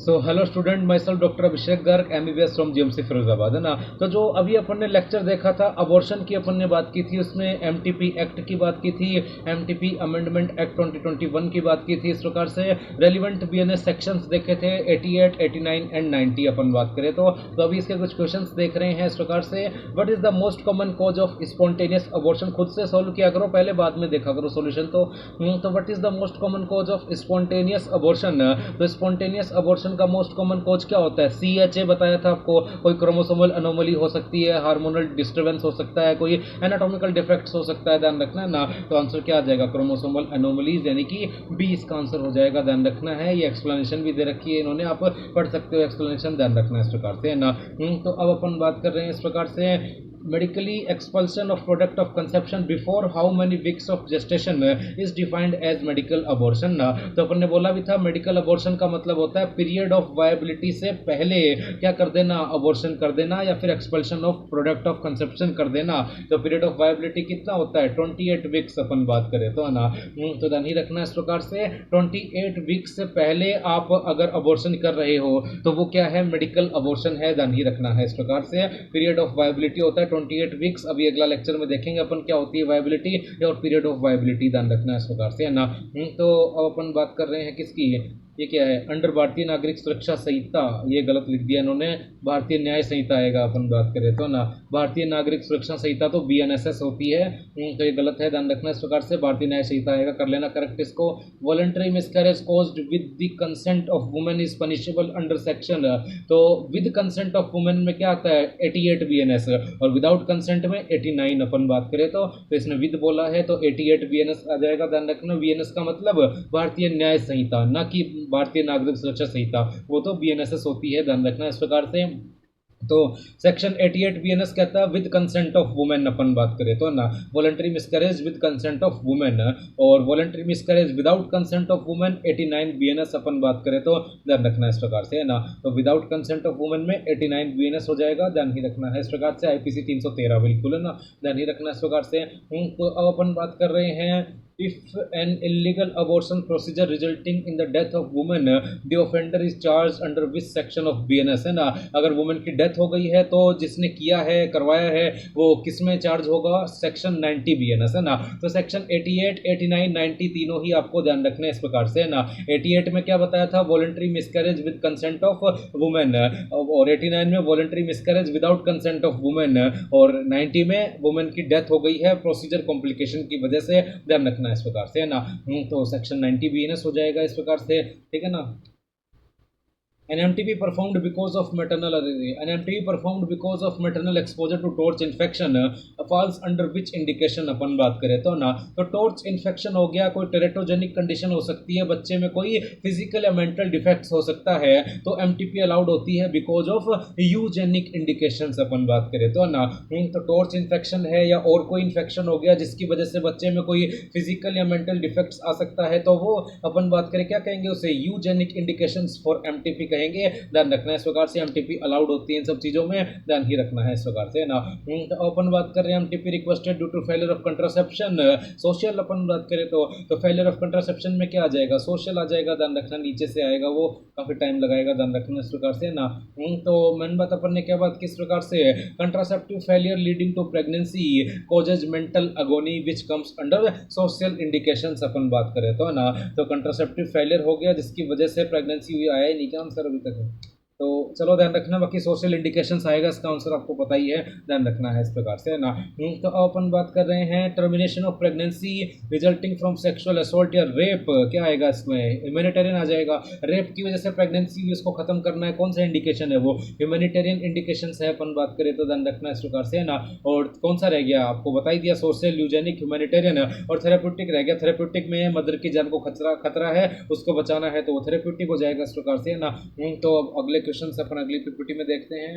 So hello student, my self doctor Abhishek Garg, MBBS from GMC Firozabad, है ना। तो जो अभी अपन ने लेक्चर देखा था अबॉर्शन की, अपन ने बात की थी, उसमें MTP एक्ट की बात की थी, MTP अमेंडमेंट एक्ट 2021 की बात की थी। इस प्रकार से रेलिवेंट BNS सेक्शंस देखे थे 88, 89 एंड 90 अपन बात करें तो अभी इसके कुछ क्वेश्चंस देख रहे हैं। इस प्रकार से what is the most common cause of spontaneous abortion, खुद से सॉल्व किया करो पहले, बाद में देखा करो सॉल्यूशन। तो what is the most common cause of spontaneous abortion. तो स्पॉन्टेनियस अबॉर्शन का मोस्ट कॉमन कॉज क्या होता है? CHA बताया था आपको। कोई क्रोमोसोमल अनोमली हो सकती है, हार्मोनल डिस्टर्बेंस हो सकता है, कोई एनाटॉमिकल डिफेक्ट्स हो सकता है, ध्यान रखना है ना। तो आंसर क्या आ जाएगा? क्रोमोसोमल अनोमलीज, यानी कि बी इसका आंसर हो जाएगा, ध्यान रखना है। ये एक्सप्लेनेशन भी दे रखी है इन्होंने, आप पढ़ सकते हो एक्सप्लेनेशन, ध्यान रखना है इस प्रकार से, है ना। तो अब अपन बात कर रहे हैं इस प्रकार से medically expulsion of product of conception before how many weeks of gestation is defined as medical abortion ना। तो अपन ने बोला भी था मेडिकल अबॉर्शन का मतलब होता है पीरियड ऑफ वायबिलिटी से पहले क्या कर देना, अबॉर्शन कर देना, या फिर expulsion of product of conception कर देना। तो पीरियड ऑफ वायबिलिटी कितना होता है? 28 वीक्स अपन बात करें तो, है ना। तो ध्यान ही रखना इस प्रकार से 28 वीक्स से पहले आप अगर अबॉर्शन कर रहे हो तो वो क्या है? मेडिकल अबॉर्शन है, ध्यान ही रखना है इस प्रकार से। पीरियड ऑफ वायबिलिटी होता है 28 वीक्स। अभी अगला लेक्चर में देखेंगे अपन क्या होती है वायबिलिटी और पीरियड ऑफ वायबिलिटी, ध्यान रखना है इस प्रकार से, है ना। तो अब अपन बात कर रहे हैं किसकी, ये क्या है? अंडर भारतीय नागरिक सुरक्षा संहिता, ये गलत लिख दिया इन्होंने, भारतीय न्याय संहिता आएगा अपन बात करें तो ना। भारतीय नागरिक सुरक्षा संहिता तो BNSS होती है, तो ये गलत है, ध्यान रखना इस प्रकार से। भारतीय न्याय संहिता आएगा, कर लेना करेक्ट इसको। Voluntary miscarriage caused with the consent of women is punishable under section, तो विद कंसेंट ऑफ वुमेन में क्या आता है? 88 BNS, और विदाउट कंसेंट में 89 अपन बात करें तो इसने विद बोला है तो 88 BNS आ जाएगा, ध्यान रखना। BNS का मतलब भारतीय न्याय संहिता, ना कि भारतीय नागरिक सुरक्षा संहिता, वो तो BNSS होती है, ध्यान रखना इस प्रकार से। तो सेक्शन 88 BNS कहता है विद कंसेंट ऑफ वुमेन, अपन बात करें तो ना। Voluntary miscarriage with consent of women, और voluntary miscarriage without consent of women 89 BNS अपन बात करें तो, ध्यान रखना इस प्रकार से, है ना। तो विदाउट कंसेंट ऑफ वुमेन में 89 BNS हो जाएगा, ध्यान ही रखना है इस प्रकार से। IPC 313 बिल्कुल, है ना, ध्यान ही रखना इस प्रकार से। तो अब अपन बात कर रहे हैं if an illegal abortion procedure resulting in the death of woman, the offender is charged under which section of BNS, है ना। अगर वुमेन की डेथ हो गई है तो जिसने किया है, करवाया है, वो किस में चार्ज होगा? सेक्शन 90 BNS, है ना। तो सेक्शन 88, 89, 90 तीनों ही आपको ध्यान रखना है इस प्रकार से, है ना। 88 में क्या बताया था? Voluntary miscarriage with consent of women, और 89 में voluntary miscarriage without consent of women, और 90 में वुमेन की डेथ हो गई है प्रोसीजर कॉम्प्लिकेशन की वजह से, ध्यान रखना इस प्रकार से, है ना। तो सेक्शन 90 BNS हो जाएगा इस प्रकार से, ठीक है ना। An MTP performed because of maternal exposure to torch infection falls under which indication, अपन बात करें तो ना। तो टॉर्च इन्फेक्शन हो गया, कोई टेरेटोजेनिक कंडीशन हो सकती है बच्चे में, कोई फिजिकल या मेंटल डिफेक्ट्स हो सकता है, तो MTP अलाउड होती है बिकॉज ऑफ यूजेनिक इंडिकेशंस, अपन बात करें तो ना। तो टॉर्च इन्फेक्शन है या और कोई इन्फेक्शन हो गया जिसकी वजह से बच्चे में कोई फिजिकल या मेंटल डिफेक्ट्स आ सकता है, तो वो अपन बात करें क्या कहेंगे उसे? यूजेनिक इंडिकेशंस फॉर MTP कहेंगे, ध्यान रखना है इस प्रकार से। MTP अलाउड होती है इन सब चीजों में, ध्यान ही रखना है इस प्रकार से, ना। तो अपन बात कर रहे हैं MTP requested due to failure of contraception social, अपन बात करें तो फेलियर ऑफ कंट्रासेप्शन में क्या आ जाएगा? सोशल आ जाएगा, ध्यान रखना, नीचे से आएगा वो, काफी टाइम लगाएगा, ध्यान रखना इस प्रकार से, ना। तो मेन बात अपन ने क्या बात की इस प्रकार से? Contraceptive failure leading to pregnancy causes mental agony which comes under social indications, अपन बात करें तो, ना। तो कंट्रासेप्टिव फेलियर हो गया जिसकी वजह से प्रेगनेंसी हुई, आया ही नहीं क्या आंसर अभी तक? तो चलो ध्यान रखना, बाकी सोशल इंडिकेशंस आएगा, इसका आंसर आपको पता ही है, ध्यान रखना है इस प्रकार से, ना। तो अब अपन बात कर रहे हैं termination of pregnancy resulting from sexual assault या रेप, क्या आएगा इसमें? ह्यूमैनिटेरियन आ जाएगा। रेप की वजह से प्रेगनेंसी हुई, उसको खत्म करना है, कौन सा इंडिकेशन है वो? ह्यूमैनिटेरियन इंडिकेशन है, अपन बात करें तो, ध्यान रखना इस प्रकार से, ना। और कौन सा रह गया? आपको बता ही दिया, सोशल, यूजेनिक, ह्यूमैनिटेरियन, और थेरेप्यूटिक रह गया। थेरेप्यूटिक में मदर की जान को खतरा है, उसको बचाना है, तो वो थेरेप्यूटिक हो जाएगा इस प्रकार से, ना। तो अब अगले क्वेश्चन अपन अगली पीपीटी में देखते हैं।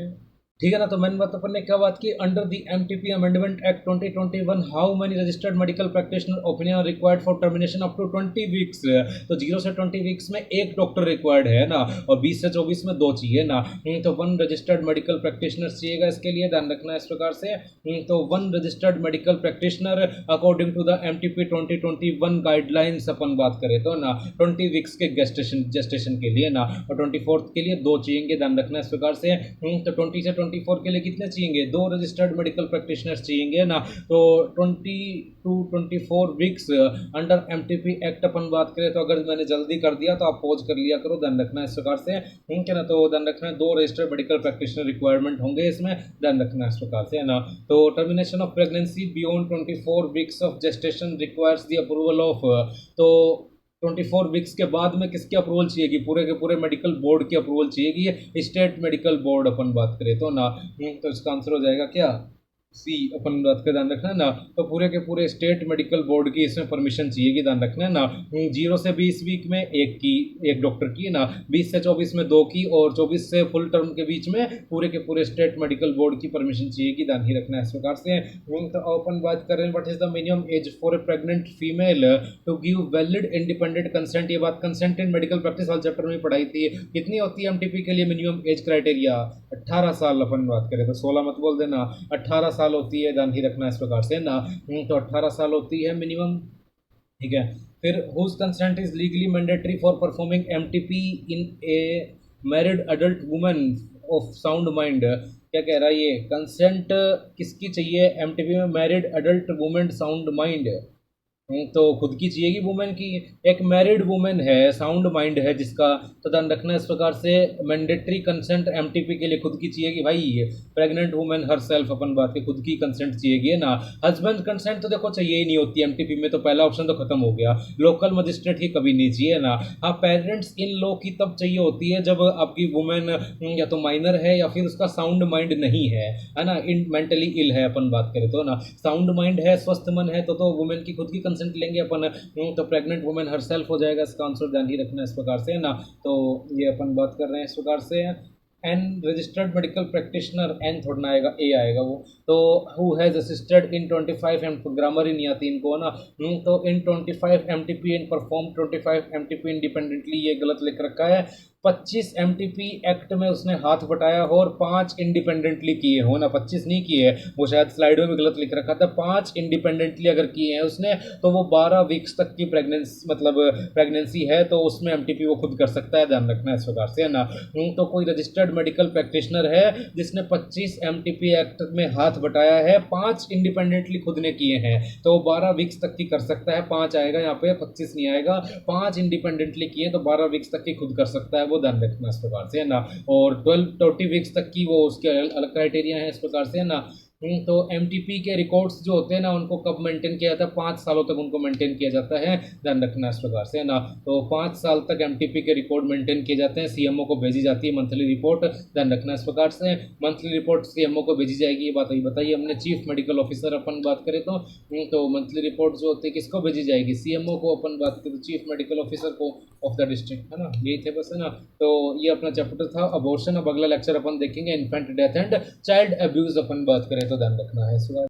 ठीक है ना। तो मैंने बात अपन ने क्या बात की, under the MTP amendment act 2021 how many registered medical practitioner opinion required for termination up to 20 weeks. तो 0 से 20 वीक्स में एक डॉक्टर रिक्वायर्ड है ना, और 20 से 24 में दो चाहिए ना। तो वन रजिस्टर्ड मेडिकल प्रैक्टिशनर चाहिएगा, इसके लिए ध्यान रखना है इस प्रकार से। तो one registered medical practitioner according to the MTP 2021 guidelines अपन बात करें तो ना 20 वीक्स के जेस्टेशन के लिए ना, और 24 के लिए दो चाहिए, ध्यान रखना है इस प्रकार से। तो 20 से 24 के लिए कितने चाहिए, दो रजिस्टर्ड मेडिकल प्रैक्टिशनर्स चाहिए ना। तो 20 to 24 weeks under MTP act अपन बात करें तो अगर मैंने जल्दी कर दिया तो आप पॉज कर लिया करो, ध्यान रखना है इस प्रकार से। ठीक है ना। तो ध्यान रखना है दो रजिस्टर्ड मेडिकल प्रैक्टिशनर रिक्वायरमेंट होंगे इसमें, ध्यान रखना है इस प्रकार से, है ना। तो termination of pregnancy beyond 24 weeks of gestation requires the approval of. तो 24 वीक्स के बाद में किसकी अप्रूवल चाहिएगी, पूरे के पूरे मेडिकल बोर्ड की अप्रूवल चाहिएगी, स्टेट मेडिकल बोर्ड अपन बात करें तो ना। तो इसका आंसर हो जाएगा क्या, सी। अपन बात का ध्यान रखना है ना। तो पूरे के पूरे स्टेट मेडिकल बोर्ड की इसमें परमिशन चाहिए, ध्यान रखना है ना। 0 से 20 वीक में एक डॉक्टर की ना, 20 से 24 में दो की, और 24 से फुल टर्म के बीच में पूरे के पूरे स्टेट मेडिकल बोर्ड की परमिशन चाहिए, ध्यान ही रखना है इस प्रकार से। तो अपन बात कर रहे हैं what is the minimum age for a pregnant female to give valid independent consent. ये बात कंसेंट इन मेडिकल प्रैक्टिस वाले चैप्टर में पढ़ाई थी। कितनी होती है एमटीपी के लिए मिनिमम एज क्राइटेरिया, 18 साल। अपन बात करें तो 16 मत बोल देना, 18 साल होती है, ध्यान ही रखना इस प्रकार से ना। तो 18 साल होती है मिनिमम, ठीक है। फिर whose consent is legally mandatory for performing MTP in a married adult women of sound mind. क्या कह रहा है ये, कंसेंट किसकी चाहिए एमटीपी में, married adult women sound mind. तो खुद की चाहिएगी वुमेन की, एक मैरिड वुमेन है, साउंड माइंड है जिसका, तो ध्यान रखना इस प्रकार से। मैंडेटरी कंसेंट एमटीपी के लिए खुद की चाहिएगी भाई, प्रेग्नेंट वुमेन हर सेल्फ अपन बात की खुद की कंसेंट चाहिएगी, है ना। हस्बैंड कंसेंट तो देखो चाहिए ही नहीं होती एमटीपी में, तो पहला ऑप्शन तो खत्म हो गया। लोकल मजिस्ट्रेट की कभी नहीं चाहिए ना। हाँ, पेरेंट्स इन लॉ की तब चाहिए होती है जब आपकी वुमेन या तो माइनर है या फिर उसका साउंड माइंड नहीं है ना, इन मेंटली इल है अपन बात करें तो ना। साउंड माइंड है, स्वस्थ मन है, तो वुमेन की खुद की कंसेंट लेंगे अपन। तो प्रेग्नेंट वुमेन हर सेल्फ हो जाएगा, इसका आंसर ध्यान ही रखना इस प्रकार से, है ना। तो ये अपन बात कर रहे हैं इस प्रकार से। An registered medical practitioner, an थोड़ा ना आएगा, ए आएगा वो। तो who has assisted in 25 M, grammar ही नहीं आती इनको ना। तो in 25 MTP in perform 25 MTP independently, ये गलत लिख रखा है। 25 एमटीपी एक्ट में उसने हाथ बटाया हो और 5 इंडिपेंडेंटली किए हो ना, 25 नहीं किए, वो शायद स्लाइड में भी गलत लिख रखा था। 5 इंडिपेंडेंटली अगर किए हैं उसने, तो वो 12 वीक्स तक की प्रेगनेंसी है, तो उसमें एमटीपी वो खुद कर सकता है, ध्यान रखना इस प्रकार से, है ना। तो कोई रजिस्टर्ड मेडिकल प्रैक्टिशनर है जिसने 25 एमटीपी एक्ट में हाथ बटाया है, 5 इंडिपेंडेंटली खुद ने किए हैं, तो 12 वीक्स तक की कर सकता है। 5 आएगा यहाँ पे, 25 नहीं आएगा। 5 इंडिपेंडेंटली किए तो 12 वीक्स तक की खुद कर सकता है, वो ध्यान रखना इस प्रकार से, है ना। और 12-20 वीक्स तक की वो उसके अलग क्राइटेरिया है इस प्रकार से, है ना। तो एमटीपी के रिकॉर्ड्स जो होते हैं ना, उनको कब मेंटेन किया जाता है, 5 सालों तक उनको मेंटेन किया जाता है, ध्यान रखना इस प्रकार से, है ना। तो 5 साल तक एमटीपी के रिकॉर्ड मेंटेन किए जाते हैं, सीएमओ को भेजी जाती है मंथली रिपोर्ट, ध्यान रखना इस प्रकार से। मंथली रिपोर्ट सीएमओ को भेजी जाएगी, ये बात अभी बताइए हमने। चीफ मेडिकल ऑफिसर अपन बात करें तो मंथली रिपोर्ट जो होती है किसको भेजी जाएगी, सीएमओ को अपन बात करें तो चीफ मेडिकल ऑफिसर को ऑफ द डिस्ट्रिक्ट, है ना। यही थे बस, है ना। तो ये अपना चैप्टर था अबॉर्शन। अब अगला लेक्चर अपन देखेंगे infant death and child abuse अपन बात करें तो, ध्यान रखना है।